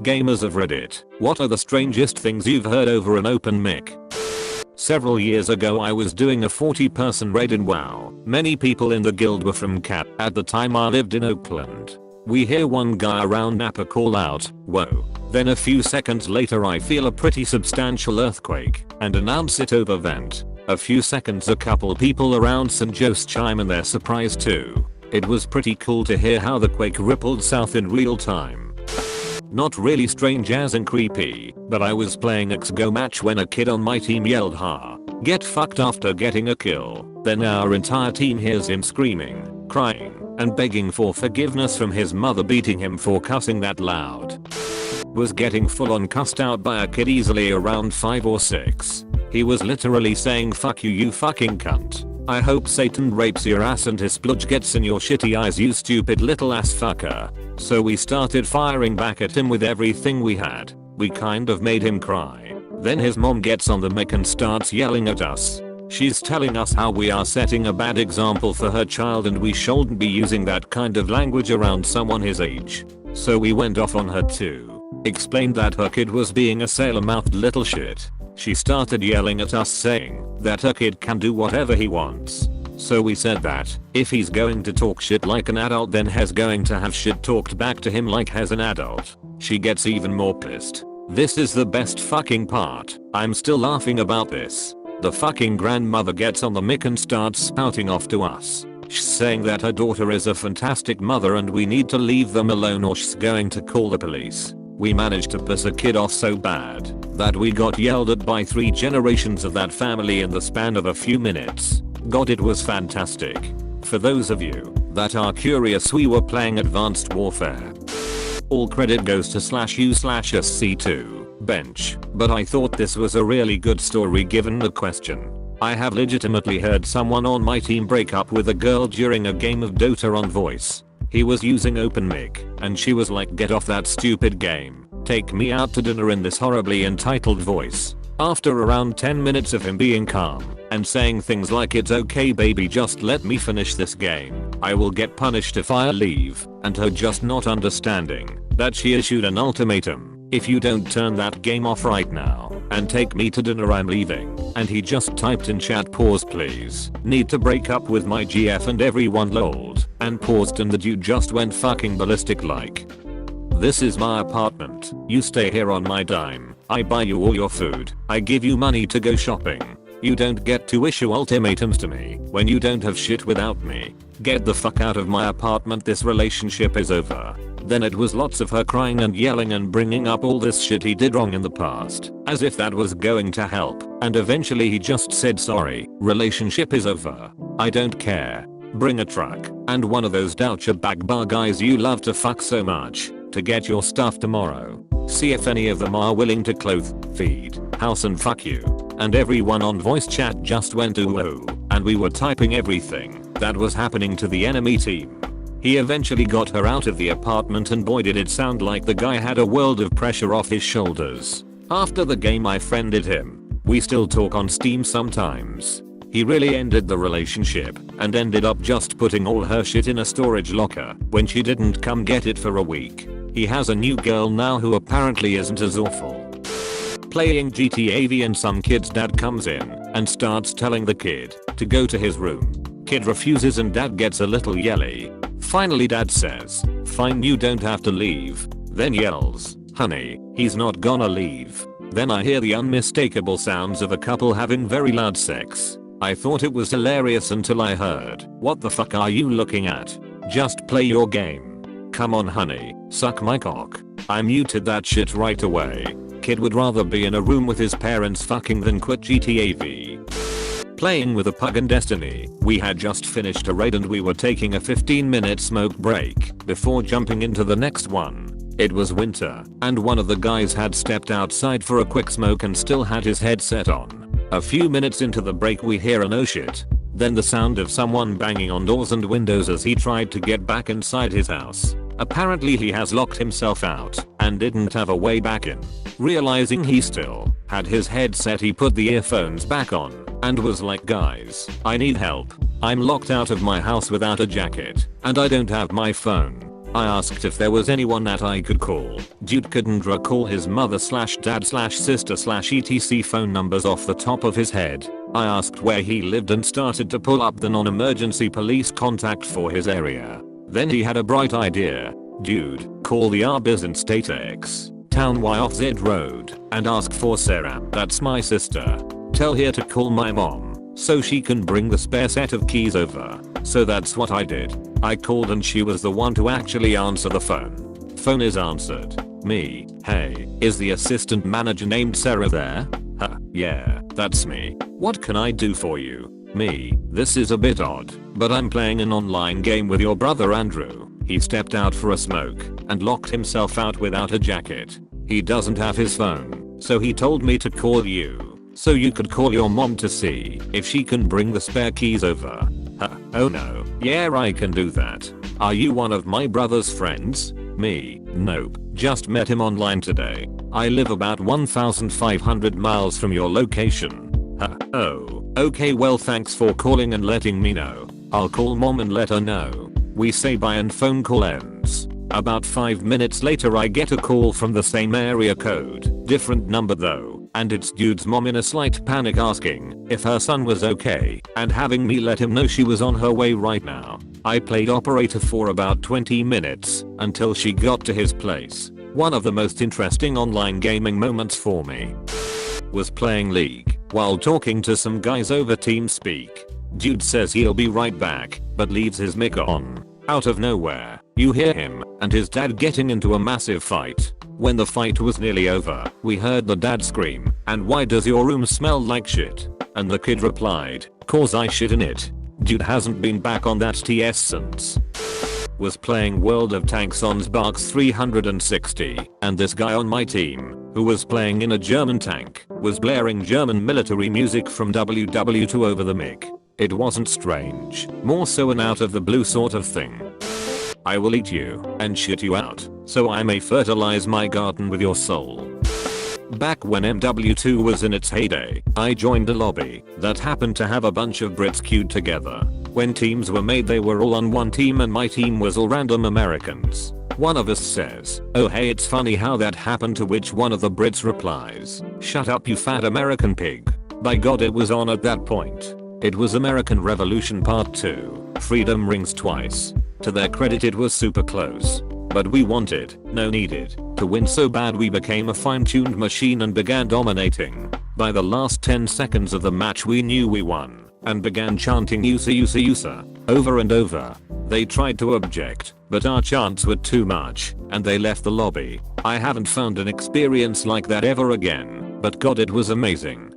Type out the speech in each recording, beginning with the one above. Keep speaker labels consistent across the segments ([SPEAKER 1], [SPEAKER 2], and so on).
[SPEAKER 1] Gamers of Reddit, what are the strangest things you've heard over an open mic? Several years ago I was doing a 40-person raid in WoW. Many people in the guild were from Cat. At the time I lived in Oakland. We hear one guy around Napa call out, "Whoa." Then a few seconds later I feel a pretty substantial earthquake and announce it over vent. A few seconds a couple people around St. Joe's chime and they're surprised too. It was pretty cool to hear how the quake rippled south in real time. Not really strange as in creepy, but I was playing XGO match when a kid on my team yelled "Ha, get fucked" after getting a kill. Then our entire team hears him screaming, crying, and begging for forgiveness from his mother beating him for cussing that loud. Was getting full on cussed out by a kid easily around 5 or 6. He was literally saying "fuck you, you fucking cunt. I hope Satan rapes your ass and his spludge gets in your shitty eyes, you stupid little ass fucker." So we started firing back at him with everything we had. We kind of made him cry. Then his mom gets on the mic and starts yelling at us. She's telling us how we are setting a bad example for her child and we shouldn't be using that kind of language around someone his age. So we went off on her too. Explained that her kid was being a sailor-mouthed little shit. She started yelling at us saying that her kid can do whatever he wants. So we said that if he's going to talk shit like an adult then he's going to have shit talked back to him like he's an adult. She gets even more pissed. This is the best fucking part. I'm still laughing about this. The fucking grandmother gets on the mic and starts spouting off to us. She's saying that her daughter is a fantastic mother and we need to leave them alone or she's going to call the police. We managed to piss a kid off so bad that we got yelled at by 3 generations of that family in the span of a few minutes. God, it was fantastic. For those of you that are curious, we were playing Advanced Warfare. All credit goes to /u/SC2 bench, but I thought this was a really good story given the question. I have legitimately heard someone on my team break up with a girl during a game of Dota on voice. He was using open mic, and she was like, "Get off that stupid game. Take me out to dinner," in this horribly entitled voice. After around 10 minutes of him being calm and saying things like, "It's okay baby, just let me finish this game. I will get punished if I leave," and her just not understanding that she issued an ultimatum. "If you don't turn that game off right now and take me to dinner, I'm leaving." And he just typed in chat, "Pause please. Need to break up with my GF," and everyone lolled and paused and the dude just went fucking ballistic like, "This is my apartment. You stay here on my dime. I buy you all your food. I give you money to go shopping. You don't get to issue ultimatums to me when you don't have shit without me. Get the fuck out of my apartment. This relationship is over." Then it was lots of her crying and yelling and bringing up all this shit he did wrong in the past, as if that was going to help, and eventually he just said, "Sorry, relationship is over. I don't care. Bring a truck and one of those Doucher bag bar guys you love to fuck so much to get your stuff tomorrow. See if any of them are willing to clothe, feed, house and fuck you." And everyone on voice chat just went ooh, and we were typing everything that was happening to the enemy team. He eventually got her out of the apartment and boy did it sound like the guy had a world of pressure off his shoulders. After the game I friended him. We still talk on Steam sometimes. He really ended the relationship and ended up just putting all her shit in a storage locker when she didn't come get it for a week. He has a new girl now who apparently isn't as awful. Playing GTA V and some kid's dad comes in and starts telling the kid to go to his room. Kid refuses and dad gets a little yelly. Finally dad says, "Fine, you don't have to leave." Then yells, "Honey, he's not gonna leave." Then I hear the unmistakable sounds of a couple having very loud sex. I thought it was hilarious until I heard, "What the fuck are you looking at? Just play your game. Come on honey, suck my cock." I muted that shit right away. Kid would rather be in a room with his parents fucking than quit GTA V. Playing with a pug in Destiny, we had just finished a raid and we were taking a 15-minute smoke break before jumping into the next one. It was winter, and one of the guys had stepped outside for a quick smoke and still had his headset on. A few minutes into the break we hear an "oh shit," then the sound of someone banging on doors and windows as he tried to get back inside his house. Apparently he has locked himself out and didn't have a way back in. Realizing he still had his headset, he put the earphones back on and was like, "Guys, I need help. I'm locked out of my house without a jacket and I don't have my phone. I asked if there was anyone that I could call. Dude couldn't recall his mother/dad/sister/etc phone numbers off the top of his head. I asked where he lived and started to pull up the non-emergency police contact for his area. Then he had a bright idea. Dude, call the Arbizon State X Town Y off Z Road and ask for Sarah. That's my sister. Tell her to call my mom so she can bring the spare set of keys over. So that's what I did. I called and she was the one to actually answer the phone. Phone is answered. Me. Hey, is the assistant manager named Sarah there? Huh, yeah, that's me. What can I do for you? Me. This is a bit odd, but I'm playing an online game with your brother Andrew. He stepped out for a smoke and locked himself out without a jacket. He doesn't have his phone, so he told me to call you. So you could call your mom to see if she can bring the spare keys over. Huh, oh no. Yeah, I can do that. Are you one of my brother's friends? Me. Nope. Just met him online today. I live about 1,500 miles from your location. Huh, oh. Okay, well thanks for calling and letting me know. I'll call mom and let her know. We say bye and phone call ends. About 5 minutes later I get a call from the same area code, different number though, and it's dude's mom in a slight panic asking if her son was okay and having me let him know she was on her way right now. I played operator for about 20 minutes until she got to his place. One of the most interesting online gaming moments for me was playing League while talking to some guys over TeamSpeak. Dude says he'll be right back, but leaves his mic on. Out of nowhere, you hear him and his dad getting into a massive fight. When the fight was nearly over, we heard the dad scream, "And why does your room smell like shit?" And the kid replied, "'Cause I shit in it." Dude hasn't been back on that TS since. Was playing World of Tanks on Xbox 360, and this guy on my team, who was playing in a German tank, was blaring German military music from WW2 over the mic. It wasn't strange, more so an out of the blue sort of thing. I will eat you and shit you out, so I may fertilize my garden with your soul. Back when MW2 was in its heyday, I joined a lobby that happened to have a bunch of Brits queued together. When teams were made they were all on one team and my team was all random Americans. One of us says, "Oh hey, it's funny how that happened," to which one of the Brits replies, "Shut up you fat American pig." By God, it was on at that point. It was American Revolution Part 2. Freedom rings twice. To their credit it was super close. But we wanted, no needed, to win so bad we became a fine-tuned machine and began dominating. By the last 10 seconds of the match we knew we won, and began chanting "USA, USA, USA" over and over. They tried to object, but our chants were too much, and they left the lobby. I haven't found an experience like that ever again, but God, it was amazing.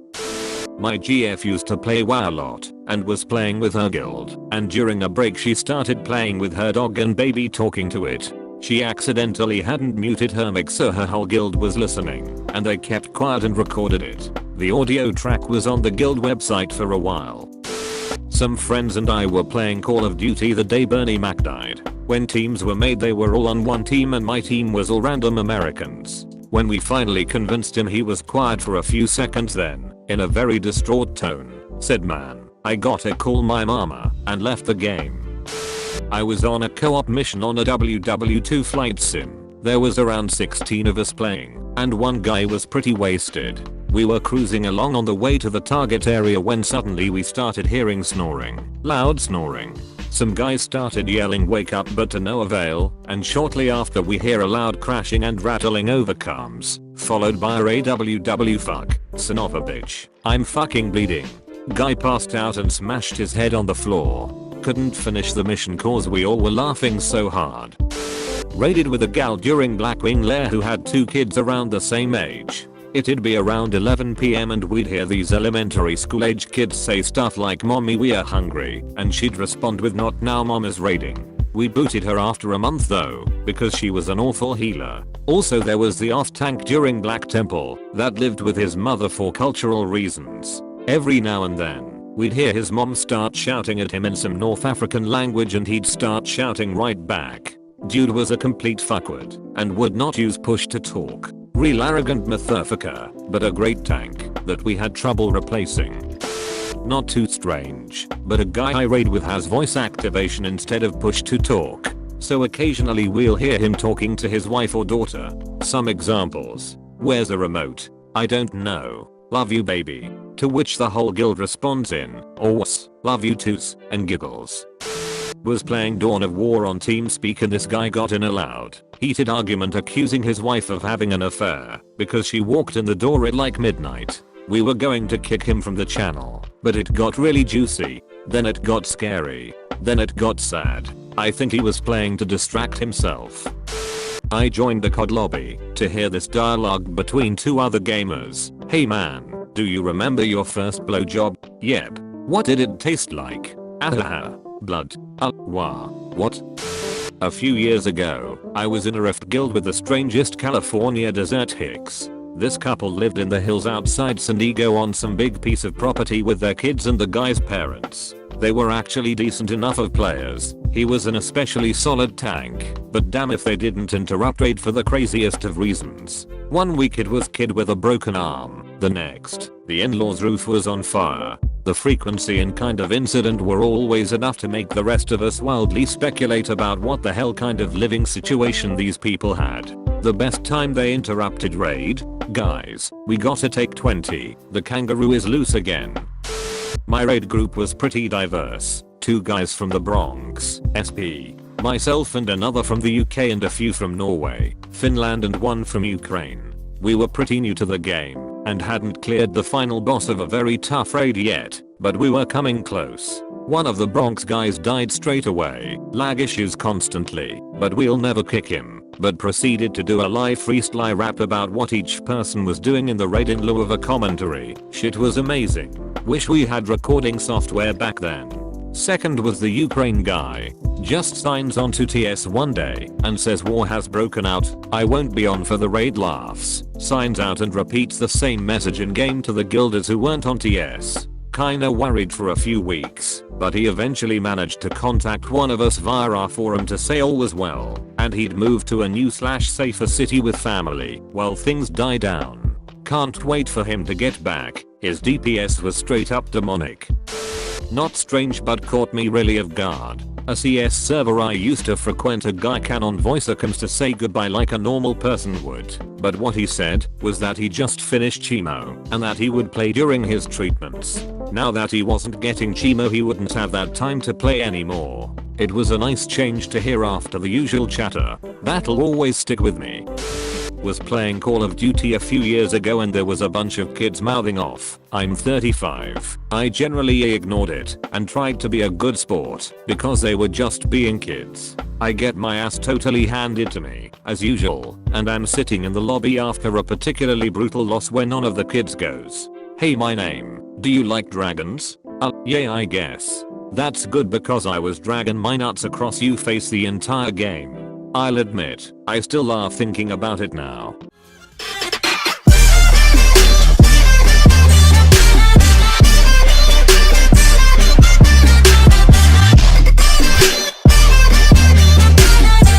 [SPEAKER 1] My GF used to play WoW a lot and was playing with her guild, and during a break she started playing with her dog and baby talking to it. She accidentally hadn't muted her mic so her whole guild was listening, and they kept quiet and recorded it. The audio track was on the guild website for a while. Some friends and I were playing Call of Duty the day Bernie Mac died. When teams were made they were all on one team and my team was all random Americans. When we finally convinced him he was quiet for a few seconds, then, in a very distraught tone, said, "Man, I gotta call my mama," and left the game. I was on a co-op mission on a WW2 flight sim. There was around 16 of us playing, and one guy was pretty wasted. We were cruising along on the way to the target area when suddenly we started hearing snoring. Loud snoring. Some guys started yelling "wake up," but to no avail, and shortly after we hear a loud crashing and rattling over comms, followed by a "AWW fuck, son of a bitch, I'm fucking bleeding." Guy passed out and smashed his head on the floor. Couldn't finish the mission cause we all were laughing so hard. Raided with a gal during Blackwing Lair who had 2 kids around the same age. It'd be around 11 PM and we'd hear these elementary school age kids say stuff like "Mommy, we are hungry," and she'd respond with "Not now, mom is raiding." We booted her after a month though, because she was an awful healer. Also there was the off-tank during Black Temple that lived with his mother for cultural reasons. Every now and then, we'd hear his mom start shouting at him in some North African language and he'd start shouting right back. Dude was a complete fuckwit and would not use push to talk. Real arrogant motherfucker, but a great tank that we had trouble replacing. Not too strange, but a guy I raid with has voice activation instead of push to talk. so occasionally we'll hear him talking to his wife or daughter. Some examples. Where's the remote? I don't know. Love you baby. To which the whole guild responds in, "Ows, love you toos," and giggles. Was playing Dawn of War on TeamSpeak and this guy got in a loud, heated argument accusing his wife of having an affair because she walked in the door at like midnight. We were going to kick him from the channel, but it got really juicy. Then it got scary. Then it got sad. I think he was playing to distract himself. I joined the COD lobby to hear this dialogue between two other gamers. "Hey man, do you remember your first blowjob? Yep. What did it taste like? Ahaha. Blood. Wah. What?" A few years ago, I was in a Rift guild with the Strangest California desert hicks. This couple lived in the hills outside San Diego on some big piece of property with their kids and the guy's parents. They were actually decent enough of players. He was an especially solid tank, but damn if they didn't interrupt raid for the craziest of reasons. One week it was kid with a broken arm. The next, the in-laws roof was on fire. The frequency and kind of incident were always enough to make the rest of us wildly speculate about what the hell kind of living situation these people had. The best time they interrupted raid, "Guys, we gotta take 20, the kangaroo is loose again." My raid group was pretty diverse. 2 guys from the Bronx, SP, myself and another from the UK and a few from Norway, Finland and one from Ukraine. We were pretty new to the game and hadn't cleared the final boss of a very tough raid yet, but we were coming close. One of the Bronx guys died straight away, lag issues constantly, but we'll never kick him, but proceeded to do a live freestyle rap about what each person was doing in the raid in lieu of a commentary. Shit was amazing. Wish we had recording software back then. Second was the Ukraine guy. Just signs onto TS one day and says war has broken out, I won't be on for the raid laughs. Signs out and repeats the same message in game to the guilders who weren't on TS. Kinda worried for a few weeks, but he eventually managed to contact one of us via our forum to say all was well, and he'd moved to a new/safer city with family while things die down. Can't wait for him to get back. His DPS was straight up demonic. Not strange but caught me really off guard. A CS server I used to frequent, a guy canon voicer comes to say goodbye like a normal person would, but what he said was that he just finished chemo and that he would play during his treatments. Now that he wasn't getting chemo he wouldn't have that time to play anymore. It was a nice change to hear after the usual chatter. That'll always stick with me. Was playing Call of Duty a few years ago and there was a bunch of kids mouthing off, "I'm 35. I generally ignored it and tried to be a good sport because they were just being kids. I get my ass totally handed to me, as usual, and I'm sitting in the lobby after a particularly brutal loss where none of the kids goes, "Hey, my name, do you like dragons?" Yeah, I guess. That's good because I was dragging my nuts across you face the entire game. I'll admit, I still laugh thinking about it now.